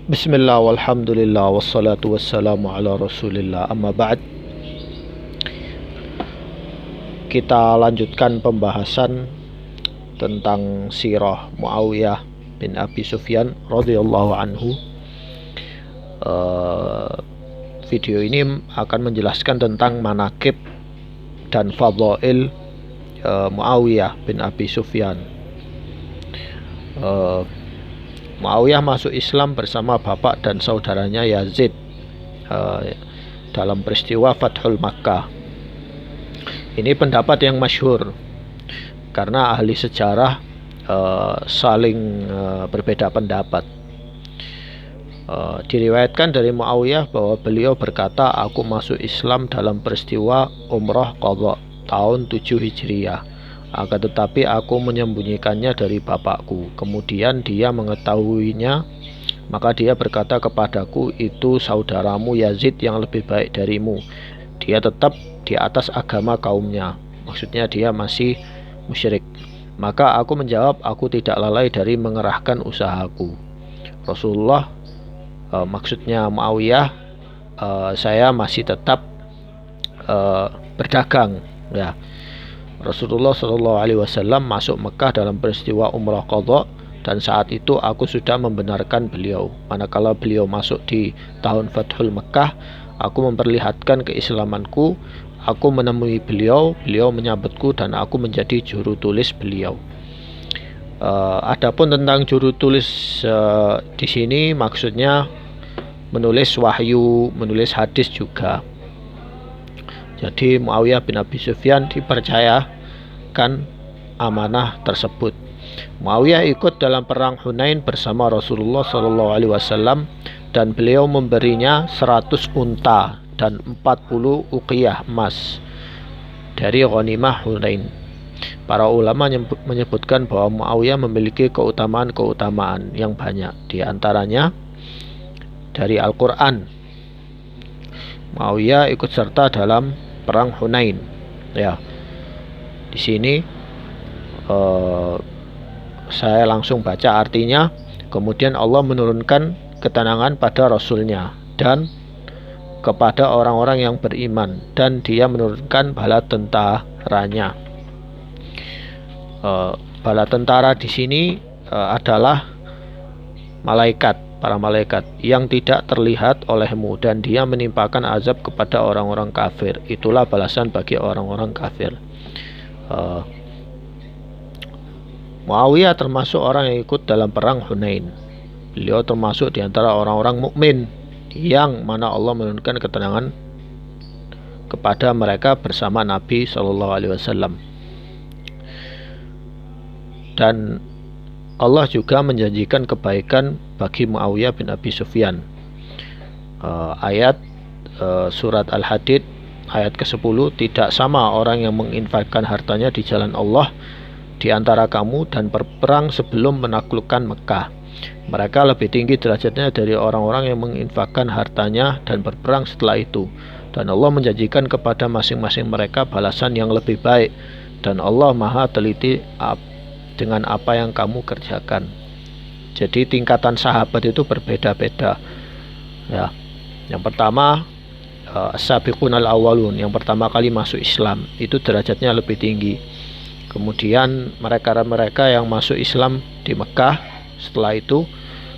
Bismillah walhamdulillah wassalatu wassalamu ala rasulillah amma ba'd. Kita lanjutkan pembahasan tentang sirah Muawiyah bin Abi Sufyan radhiyallahu anhu. Video ini akan menjelaskan tentang manaqib dan fadhail Muawiyah bin Abi Sufyan. Muawiyah masuk Islam bersama bapak dan saudaranya Yazid dalam peristiwa Fathul Makkah. Ini pendapat yang masyhur karena ahli sejarah saling berbeda pendapat. Diriwayatkan dari Muawiyah bahwa beliau berkata, "Aku masuk Islam dalam peristiwa Umrah Qadha tahun 7 Hijriah. Akan tetapi aku menyembunyikannya dari bapakku. Kemudian dia mengetahuinya, maka dia berkata kepadaku, itu saudaramu Yazid yang lebih baik darimu. Dia tetap di atas agama kaumnya." Maksudnya dia masih musyrik. Maka aku menjawab, aku tidak lalai dari mengerahkan usahaku. Rasulullah, maksudnya Muawiyah, saya masih tetap berdagang, ya. Rasulullah SAW masuk Mekah dalam peristiwa Umrah Qadha, dan saat itu aku sudah membenarkan beliau. Manakala beliau masuk di tahun Fathul Mekah, aku memperlihatkan keislamanku. Aku menemui beliau, beliau menyambutku, dan aku menjadi juru tulis beliau. Adapun tentang juru tulis di sini maksudnya menulis wahyu, menulis hadis juga. Jadi Muawiyah bin Abi Sufyan dipercayakan amanah tersebut. Muawiyah ikut dalam perang Hunain bersama Rasulullah SAW, dan beliau memberinya 100 unta dan 40 uqiyah emas dari ghanimah Hunain. Para ulama menyebutkan bahwa Muawiyah memiliki keutamaan-keutamaan yang banyak. Di antaranya dari Al-Quran, Muawiyah ikut serta dalam perang Hunain, ya. Di sini saya langsung baca artinya. Kemudian Allah menurunkan ketenangan pada Rasulnya dan kepada orang-orang yang beriman, dan dia menurunkan bala tentaranya. Bala tentara di sini adalah para malaikat yang tidak terlihat olehmu, dan dia menimpakan azab kepada orang-orang kafir. Itulah balasan bagi orang-orang kafir. Muawiyah termasuk orang yang ikut dalam perang Hunain. Beliau termasuk di antara orang-orang mukmin yang mana Allah menurunkan ketenangan kepada mereka bersama Nabi SAW. Dan Allah juga menjanjikan kebaikan bagi Muawiyah bin Abi Sufyan. Ayat surat Al-Hadid ayat ke-10, tidak sama orang yang menginfakkan hartanya di jalan Allah di antara kamu dan berperang sebelum menaklukkan Mekah. Mereka lebih tinggi derajatnya dari orang-orang yang menginfakkan hartanya dan berperang setelah itu. Dan Allah menjanjikan kepada masing-masing mereka balasan yang lebih baik, dan Allah Maha teliti dengan apa yang kamu kerjakan. Jadi tingkatan sahabat itu berbeda-beda, ya. Yang pertama, as-sabiqun al-awwalun, yang pertama kali masuk Islam, itu derajatnya lebih tinggi. Kemudian mereka yang masuk Islam di Mekah setelah itu,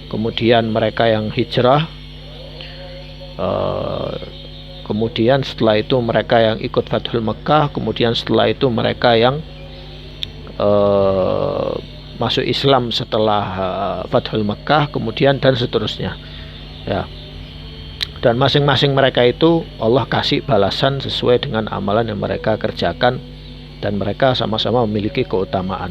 kemudian mereka yang hijrah, kemudian setelah itu mereka yang ikut Fathul Mekah, kemudian setelah itu mereka yang masuk Islam setelah Fathul Mekah, kemudian dan seterusnya, ya. Dan masing-masing mereka itu Allah kasih balasan sesuai dengan amalan yang mereka kerjakan, dan mereka sama-sama memiliki keutamaan.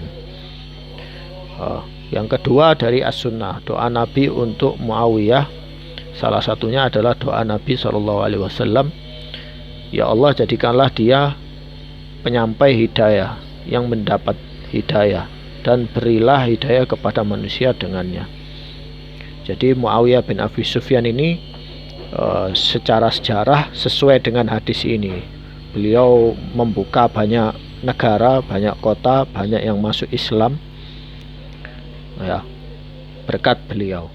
Yang kedua dari as-sunnah, doa Nabi untuk Muawiyah, salah satunya adalah doa Nabi SAW, ya Allah, jadikanlah dia penyampai hidayah yang mendapat hidayah, dan berilah hidayah kepada manusia dengannya. Jadi Muawiyah bin Abi Sufyan ini secara sejarah sesuai dengan hadis ini. Beliau membuka banyak negara, banyak kota, banyak yang masuk Islam, ya, berkat beliau.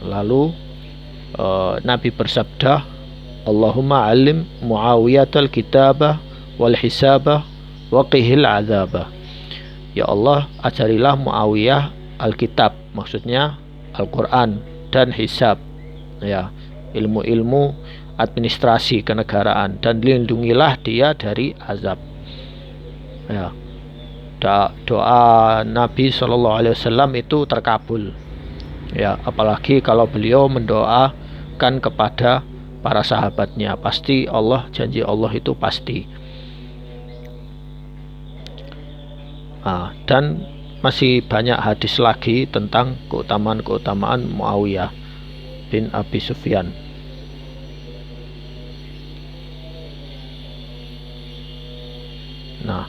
Lalu Nabi bersabda, Allahumma alim Muawiyatal kitabah wal hisabah wa qihil azabah. Ya Allah, ajarilah Muawiyah Alkitab, maksudnya Al-Quran, dan hisab, ya, ilmu-ilmu administrasi kenegaraan, dan lindungilah dia dari azab. Ya, doa Nabi SAW itu terkabul. Ya, apalagi kalau beliau mendoakan kepada para sahabatnya, pasti Allah, janji Allah itu pasti. Dan masih banyak hadis lagi tentang keutamaan Muawiyah bin Abi Sufyan. Nah,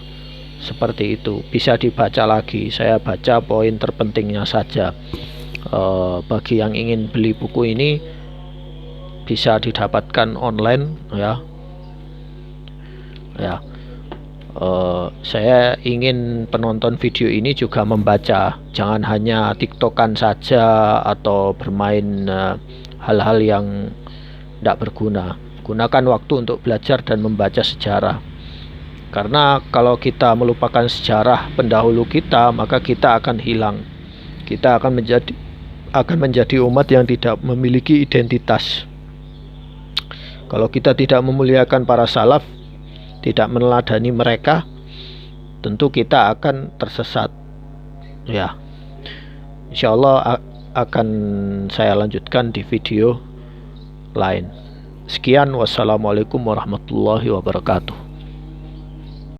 seperti itu, bisa dibaca lagi. Saya baca poin terpentingnya saja. Bagi yang ingin beli buku ini bisa didapatkan online, ya. Saya ingin penonton video ini juga membaca, jangan hanya tiktokan saja atau bermain hal-hal yang tidak berguna. Gunakan waktu untuk belajar dan membaca sejarah, karena kalau kita melupakan sejarah pendahulu kita, maka kita akan hilang. Kita akan menjadi umat yang tidak memiliki identitas. Kalau kita tidak memuliakan para salaf, tidak meneladani mereka, tentu kita akan tersesat. Ya, insyaallah akan saya lanjutkan di video lain. Sekian, wassalamualaikum warahmatullahi wabarakatuh.